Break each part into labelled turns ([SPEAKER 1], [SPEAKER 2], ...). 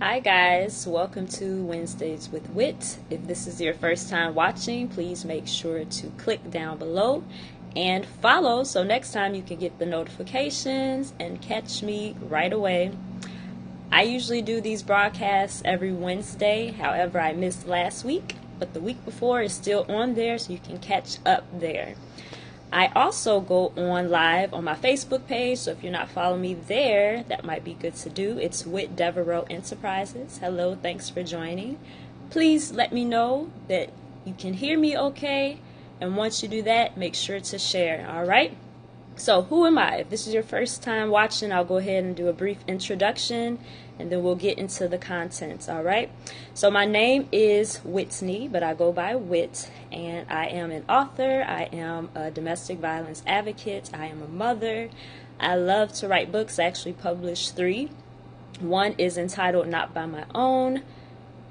[SPEAKER 1] Hi guys, welcome to Wednesdays with Whit. If this is your first time watching, please make sure to click down below and follow so next time you can get the notifications and catch me right away. I usually do these broadcasts every Wednesday, however I missed last week, but the week before is still on there so you can catch up there. I also go on live on my Facebook page, so if you're not following me there, that might be good to do. It's Whit Devereaux Enterprises. Hello, thanks for joining. Please let me know that you can hear me okay, and once you do that, make sure to share, all right? So who am I? If this is your first time watching, I'll go ahead and do a brief introduction, and then we'll get into the content, all right? So my name is Whitney, but I go by Whit, and I am an author. I am a domestic violence advocate. I am a mother. I love to write books. I actually published 3. One is entitled Not By My Own.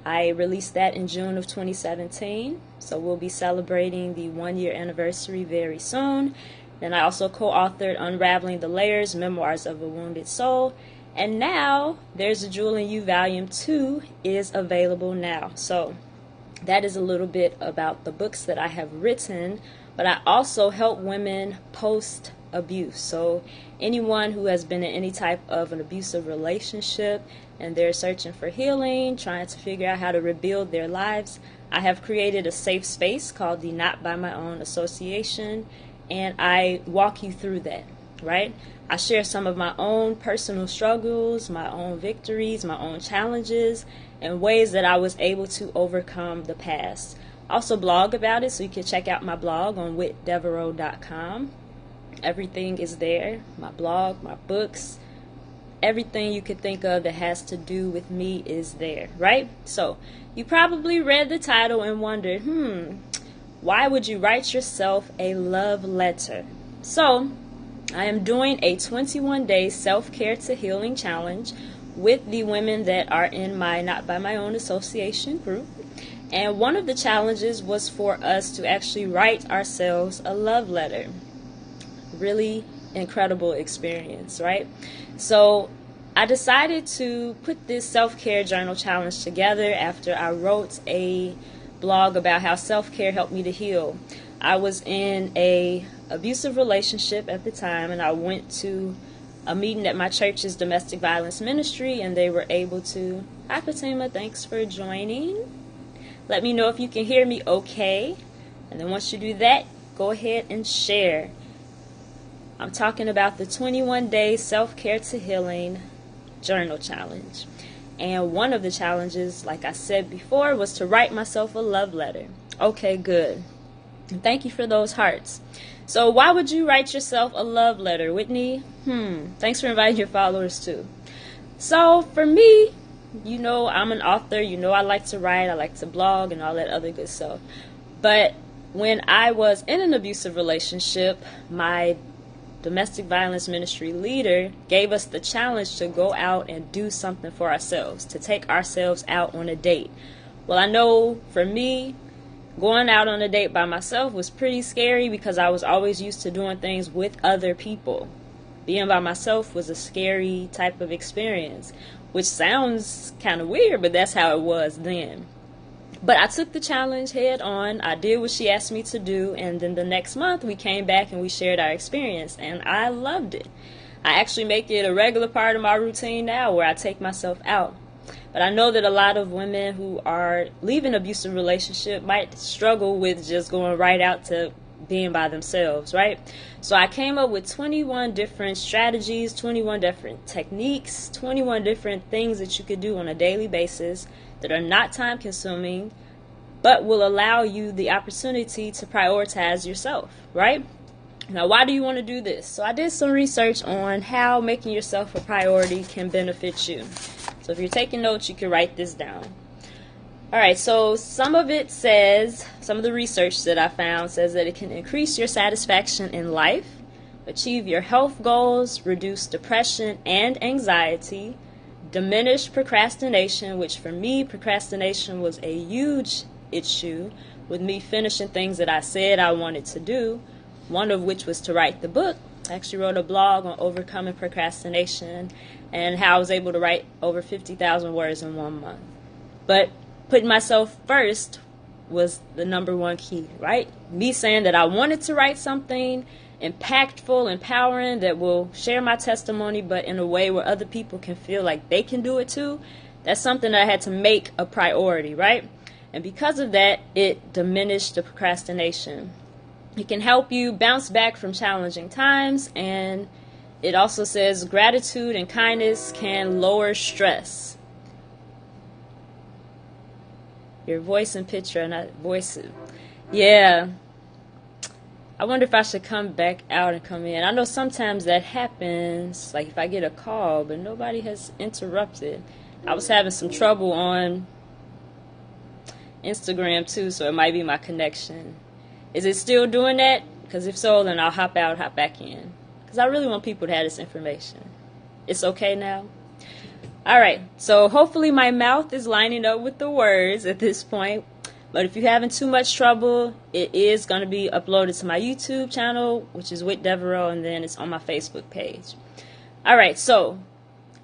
[SPEAKER 1] I released that in June of 2017, so we'll be celebrating the 1-year anniversary very soon. Then I also co-authored Unraveling the Layers, Memoirs of a Wounded Soul. And now, There's a Jewel in You, Volume 2 is available now. So that is a little bit about the books that I have written, but I also help women post-abuse. So anyone who has been in any type of an abusive relationship and they're searching for healing, trying to figure out how to rebuild their lives, I have created a safe space called the Not By My Own Association, and I walk you through that, right? I share some of my own personal struggles, my own victories, my own challenges, and ways that I was able to overcome the past. I also blog about it, so you can check out my blog on whitdevereaux.com. Everything is there, my blog, my books, everything you could think of that has to do with me is there, right? So you probably read the title and wondered, why would you write yourself a love letter? So I am doing a 21-day self-care to healing challenge with the women that are in my Not By My Own Association group. And one of the challenges was for us to actually write ourselves a love letter. Really incredible experience, right? So I decided to put this self-care journal challenge together after I wrote a blog about how self-care helped me to heal. I was in a abusive relationship at the time, and I went to a meeting at my church's domestic violence ministry, and they were able to, hi Fatima, thanks for joining. Let me know if you can hear me okay, and then once you do that, go ahead and share. I'm talking about the 21-day self-care to healing journal challenge. And one of the challenges, like I said before, was to write myself a love letter. Okay, good. And thank you for those hearts. So why would you write yourself a love letter, Whitney? Thanks for inviting your followers too. So for me, you know I'm an author. You know I like to write. I like to blog and all that other good stuff. But when I was in an abusive relationship, my domestic violence ministry leader gave us the challenge to go out and do something for ourselves, to take ourselves out on a date. Well, I know for me, going out on a date by myself was pretty scary because I was always used to doing things with other people. Being by myself was a scary type of experience, which sounds kind of weird, but that's how it was then. But I took the challenge head on. I did what she asked me to do, and then the next month we came back and we shared our experience, and I loved it. I actually make it a regular part of my routine now where I take myself out. But I know that a lot of women who are leaving abusive relationship might struggle with just going right out to being by themselves, right? So I came up with 21 different strategies, 21 different techniques, 21 different things that you could do on a daily basis that are not time consuming, but will allow you the opportunity to prioritize yourself, right? Now, why do you want to do this? So I did some research on how making yourself a priority can benefit you. So if you're taking notes, you can write this down. All right, so some of it says, some of the research that I found says that it can increase your satisfaction in life, achieve your health goals, reduce depression and anxiety, diminish procrastination, which for me, procrastination was a huge issue with me finishing things that I said I wanted to do, one of which was to write the book. I actually wrote a blog on overcoming procrastination and how I was able to write over 50,000 words in 1 month. But putting myself first was the number one key, right? Me saying that I wanted to write something impactful, empowering, that will share my testimony, but in a way where other people can feel like they can do it too. That's something that I had to make a priority, right? And because of that, it diminished the procrastination. It can help you bounce back from challenging times, and it also says gratitude and kindness can lower stress. Your voice and picture, not voice. Yeah. I wonder if I should come back out and come in. I know sometimes that happens, like if I get a call, but nobody has interrupted. I was having some trouble on Instagram too, so it might be my connection. Is it still doing that? Because if so, then I'll hop out, hop back in. Because I really want people to have this information. It's okay now? Alright, so hopefully my mouth is lining up with the words at this point. But if you're having too much trouble, it is going to be uploaded to my YouTube channel, which is Whit Devereaux, and then it's on my Facebook page. Alright, so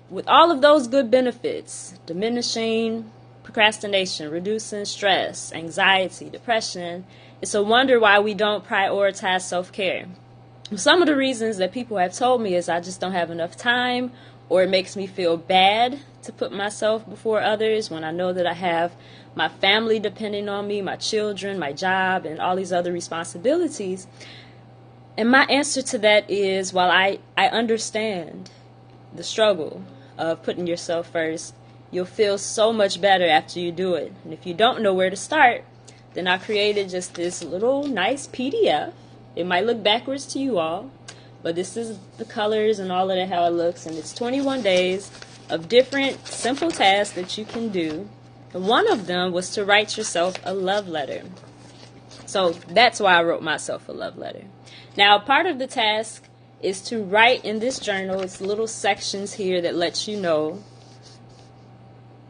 [SPEAKER 1] with all of those good benefits, diminishing procrastination, reducing stress, anxiety, depression, it's a wonder why we don't prioritize self-care. Some of the reasons that people have told me is I just don't have enough time, or it makes me feel bad to put myself before others when I know that I have my family depending on me, my children, my job, and all these other responsibilities. And my answer to that is, while I understand the struggle of putting yourself first, you'll feel so much better after you do it. And if you don't know where to start, then I created just this little nice PDF. It might look backwards to you all, but this is the colors and all of that, how it looks. And it's 21 days of different simple tasks that you can do. And one of them was to write yourself a love letter. So that's why I wrote myself a love letter. Now, part of the task is to write in this journal. It's little sections here that let you know.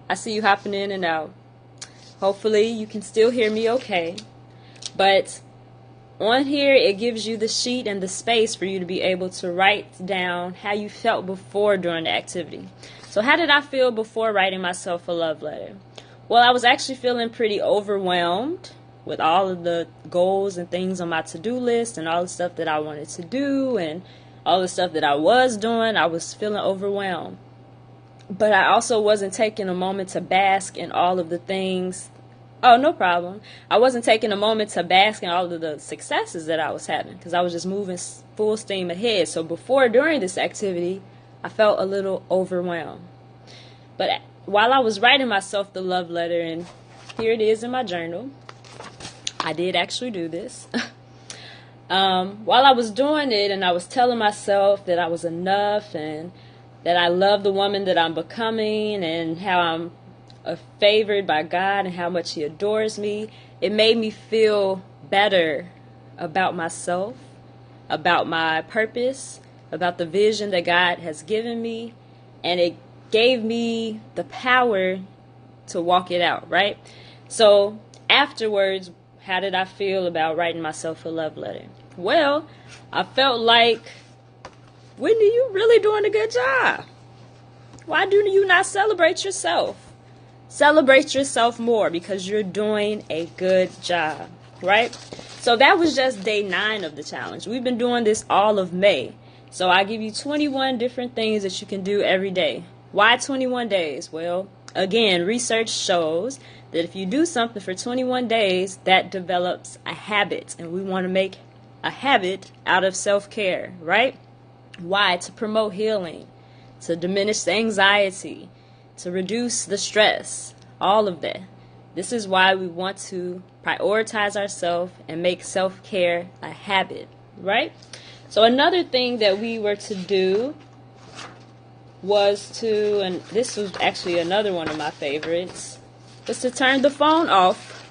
[SPEAKER 1] I see you hopping in and out. Hopefully you can still hear me okay. But on here, it gives you the sheet and the space for you to be able to write down how you felt before during the activity. So how did I feel before writing myself a love letter? Well, I was actually feeling pretty overwhelmed with all of the goals and things on my to-do list and all the stuff that I wanted to do and all the stuff that I was doing. I was feeling overwhelmed. But I also wasn't taking a moment to bask in all of the things. Oh, no problem. I wasn't taking a moment to bask in all of the successes that I was having because I was just moving full steam ahead. So during this activity, I felt a little overwhelmed. But while I was writing myself the love letter, and here it is in my journal, I did actually do this. While I was doing it and I was telling myself that I was enough and that I love the woman that I'm becoming and how I'm favored by God and how much He adores me, it made me feel better about myself, about my purpose, about the vision that God has given me, and it gave me the power to walk it out, right? So afterwards, how did I feel about writing myself a love letter? Well, I felt like, Whitney, you really doing a good job. Why do you not celebrate yourself? Celebrate yourself more because you're doing a good job, right? So that was just day 9 of the challenge. We've been doing this all of May. So I give you 21 different things that you can do every day. Why 21 days? Well, again, research shows that if you do something for 21 days, that develops a habit. And we want to make a habit out of self-care, right? Why? To promote healing, to diminish the anxiety, to reduce the stress, all of that. This is why we want to prioritize ourselves and make self-care a habit, right? So another thing that we were to do was to, and this was actually another one of my favorites, was to turn the phone off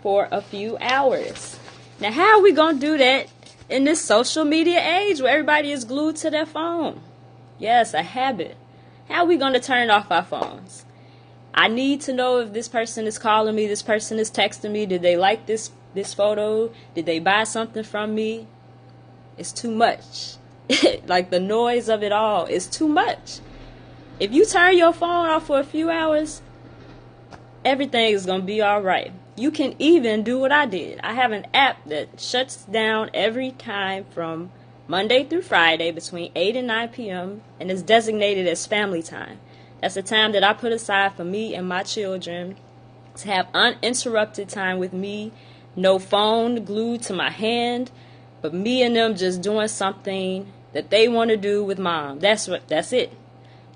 [SPEAKER 1] for a few hours. Now, how are we going to do that in this social media age where everybody is glued to their phone? Yes, a habit. How are we going to turn off our phones? I need to know if this person is calling me, this person is texting me, did they like this photo, did they buy something from me? It's too much. like the noise of it all is too much. If you turn your phone off for a few hours, everything is going to be all right. You can even do what I did. I have an app that shuts down every time from Monday through Friday between 8 and 9 p.m. and is designated as family time. That's the time that I put aside for me and my children to have uninterrupted time with me. No phone glued to my hand, but me and them just doing something that they want to do with mom. That's it.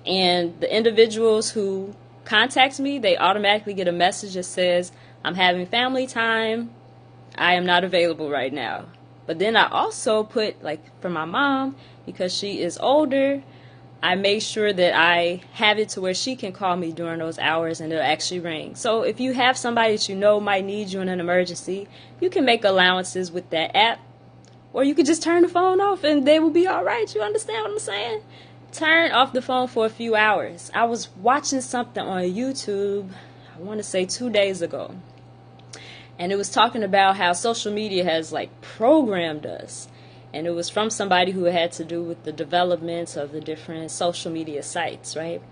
[SPEAKER 1] And the individuals who contact me, they automatically get a message that says, I'm having family time. I am not available right now. But then I also put, like, for my mom, because she is older, I make sure that I have it to where she can call me during those hours and it'll actually ring. So if you have somebody that you know might need you in an emergency, you can make allowances with that app. Or you could just turn the phone off and they will be all right. You understand what I'm saying? Turn off the phone for a few hours. I was watching something on YouTube, I want to say 2 days ago. And it was talking about how social media has like programmed us. And it was from somebody who had to do with the developments of the different social media sites, right?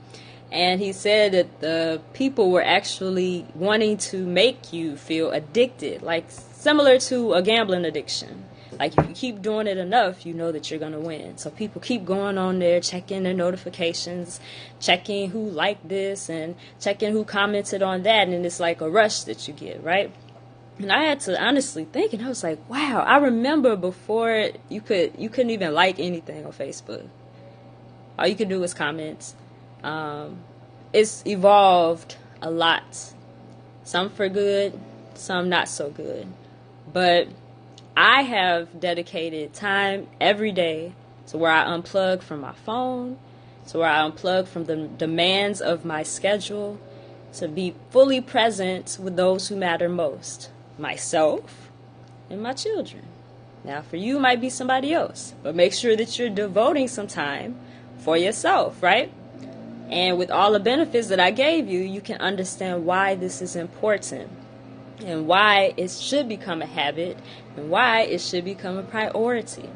[SPEAKER 1] And he said that the people were actually wanting to make you feel addicted, like similar to a gambling addiction. Like if you keep doing it enough, you know that you're going to win. So people keep going on there, checking their notifications, checking who liked this and checking who commented on that. And it's like a rush that you get, right? And I had to honestly think, and I was like, wow, I remember before you couldn't even like anything on Facebook. All you could do was comments. It's evolved a lot. Some for good, some not so good. But I have dedicated time every day to where I unplug from my phone, to where I unplug from the demands of my schedule, to be fully present with those who matter most. Myself and my children. Now for you it might be somebody else, but make sure that you're devoting some time for yourself, right? And with all the benefits that I gave you, you can understand why this is important and why it should become a habit and why it should become a priority.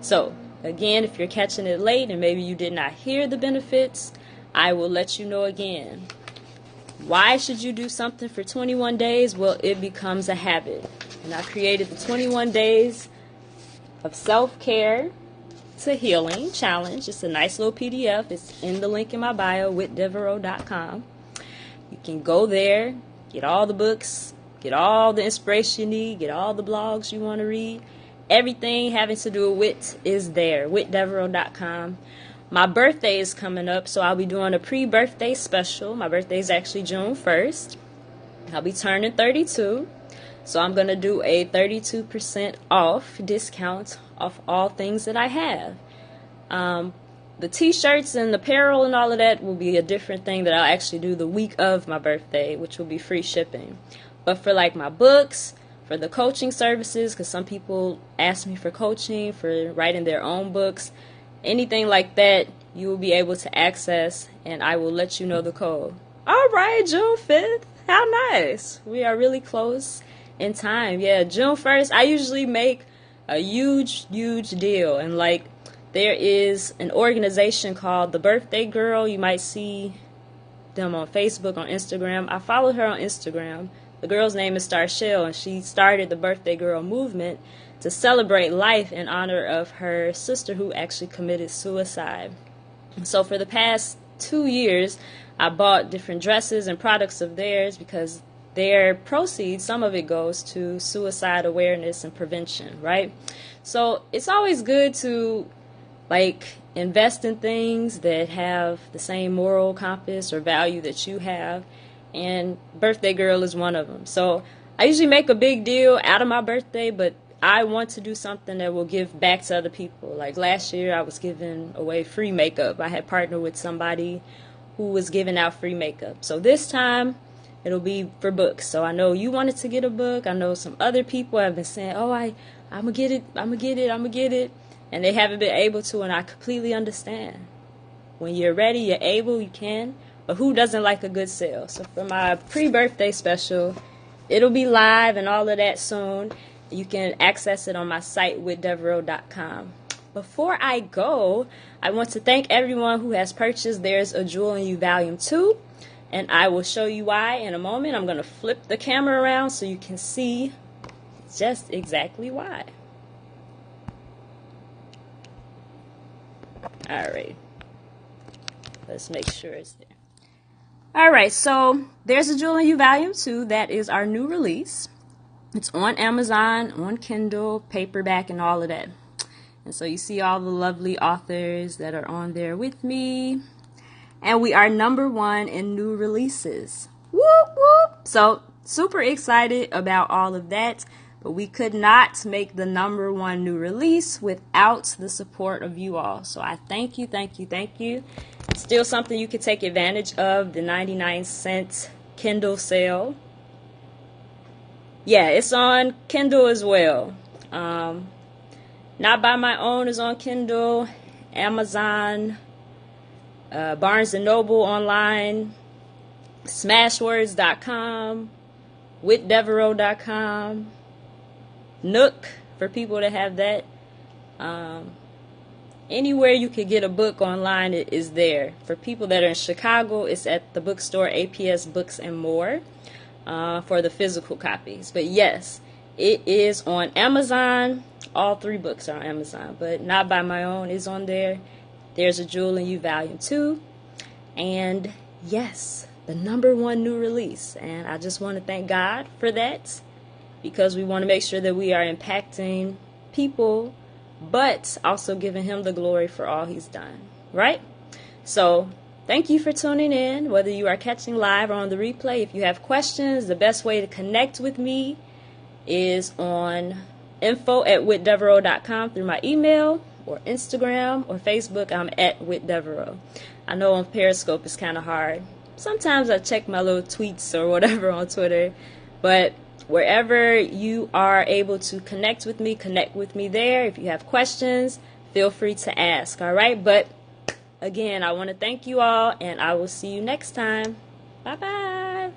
[SPEAKER 1] So again, if you're catching it late and maybe you did not hear the benefits, I will let you know again. Why should you do something for 21 days? Well, it becomes a habit. And I created the 21 days of self-care to healing challenge. It's a nice little PDF. It's in the link in my bio, whitdevereaux.com. You can go there, get all the books, get all the inspiration you need, get all the blogs you want to read. Everything having to do with Whit is there, whitdevereaux.com. My birthday is coming up, so I'll be doing a pre-birthday special. My birthday is actually June 1st. I'll be turning 32, so I'm going to do a 32% off discount off all things that I have. The t-shirts and apparel and all of that will be a different thing that I'll actually do the week of my birthday, which will be free shipping. But for like my books, for the coaching services, because some people ask me for coaching, for writing their own books, anything like that, you will be able to access, and I will let you know the code. All right, June 5th. How nice. We are really close in time. Yeah, June 1st, I usually make a huge deal. And, like, there is an organization called The Birthday Girl. You might see them on Facebook, on Instagram. I followed her on Instagram. The girl's name is Starshell, and she started the Birthday Girl movement to celebrate life in honor of her sister who actually committed suicide. So for the past 2 years, I bought different dresses and products of theirs because their proceeds, some of it goes to suicide awareness and prevention, right? So it's always good to like invest in things that have the same moral compass or value that you have, and Birthday Girl is one of them. So I usually make a big deal out of my birthday, but I want to do something that will give back to other people. Like last year, I was giving away free makeup. I had partnered with somebody who was giving out free makeup. So this time, it'll be for books. So I know you wanted to get a book. I know some other people have been saying, oh, I'm going to get it, I'm going to get it, I'm going to get it. And they haven't been able to, and I completely understand. When you're ready, you're able, you can. But who doesn't like a good sale? So for my pre-birthday special, it'll be live and all of that soon. You can access it on my site, whitdevereaux.com. before I go, I want to thank everyone who has purchased There's a Jewel in You Volume 2. And I will show you why in a moment. I'm going to flip the camera around so you can see just exactly why. Alright. Let's make sure it's there. Alright, so There's a Jewel in You Volume 2. That is our new release. It's on Amazon, on Kindle, paperback, and all of that. And so you see all the lovely authors that are on there with me. And we are #1 in new releases. Whoop, whoop. So super excited about all of that. But we could not make the #1 new release without the support of you all. So I thank you, thank you, thank you. Still something you can take advantage of, the 99-cent Kindle sale. Yeah, it's on Kindle as well. Not by My Own is on Kindle, Amazon, Barnes & Noble online, Smashwords.com, Devereaux.com, Nook for people that have that. Anywhere you could get a book online, it is there. For people that are in Chicago, it's at the bookstore APS Books and More for the physical copies. But yes, it is on Amazon. All 3 books are on Amazon, but Not by My Own is on there. There's a Jewel in You Volume 2. And yes, the #1 new release. And I just want to thank God for that, because we want to make sure that we are impacting people, but also giving Him the glory for all He's done. Right? So thank you for tuning in, whether you are catching live or on the replay. If you have questions, the best way to connect with me is on info@whitdevereaux.com through my email, or Instagram, or Facebook. I'm at Whit Devereaux. I know on Periscope it's kind of hard. Sometimes I check my little tweets or whatever on Twitter, but wherever you are able to connect with me there. If you have questions, feel free to ask. All right, but again, I want to thank you all, and I will see you next time. Bye bye.